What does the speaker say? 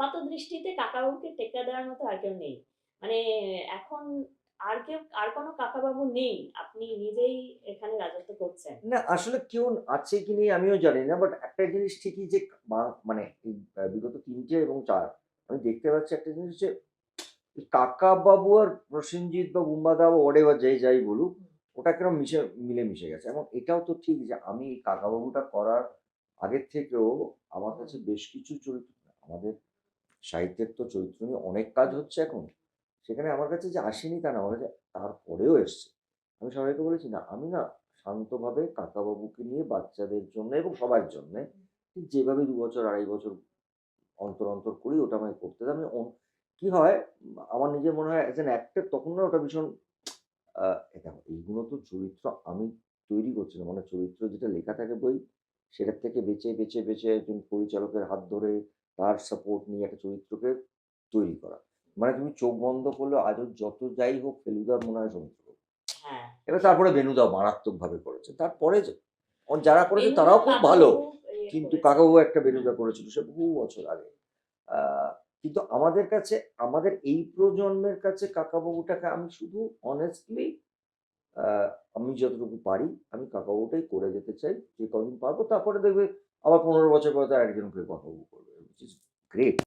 আপাত দৃষ্টিতে কাকাবাবুকে টেক্কা দেওয়ার মতো আর কেউ নেই। মানে এখন আর কোনো কাকাবাবু নেই। আপনি নিজেই এখানে রাজত্ব করছেন। না আসলে কেউ আছে কি নেই আমিও জানি না। বাট একটা জিনিস ঠিকই যে মানে এই বিগত ৩ টে এবং ৪ আমি দেখতে পাচ্ছি একটা জিনিস যে কাকাবাবু আর প্রসেনজিৎ বা বুম্বাদা বা হোয়াটএভার যে যাই বলুক, ওটা কিরকম মিলেমিশে গেছে। এবং এটাও তো ঠিক যে আমি এই কাকাবাবুটা করার আগের থেকেও আমার কাছে বেশ কিছু চরিত্র আমাদের সাহিত্যের তো চরিত্র নিয়ে অনেক কাজ হচ্ছে এখন। সেখানে আমার কাছে যে আসেনি তা না, আমার কাছে তারপরেও এসছে। আমি সবাইকে বলেছি, "না, আমি না শান্তভাবে কাকাবাবুকে নিয়ে বাচ্চাদের জন্য এবং সবার জন্যে ঠিক যেভাবে ২ বছর ২.৫ বছর অন্তর করি ওটা আমায় করতে দাও।" আমি কি হয় আমার নিজের মনে হয় অ্যাজ অ্যান অ্যাক্টর তখন না ওটা ভীষণ আ দেখো এইগুলো তো চরিত্র আমি তৈরি করছি না। মানে চরিত্র যেটা লেখা থাকে বই, সেটার থেকে বেছে একজন পরিচালকের হাত ধরে তার সাপোর্ট নিয়ে একটা চরিত্রকে তৈরি করা। মানে তুমি চোখ বন্ধ করলেও আজও যত যাই হোক ফেলুদার মনে হয় সমুদ্র। হ্যাঁ, এবার তারপরে বেণুদাও মারাত্মকভাবে করেছে। তারপরে যারা করেছে বেনুদা তারাও খুব ভালো। কাকাবাবু কিন্তু করেছেন। কাকাবাবু একটা হুম, বেণুদা করেছিল সে বহু বছর আগে। আ কিন্তু আমাদের কাছে আমাদের এই প্রজন্মের কাছে কাকাবাবুটাকে আমি শুধু honestly আ আমি যতটুকু পারি আমি কাকাবাবুটাই করে যেতে চাই। যে কদিন পারবো তারপরে দেখবে আবার ১৫ বছর পরে তো আরেকজন কেউ কাকাবাবু করবে। which is great.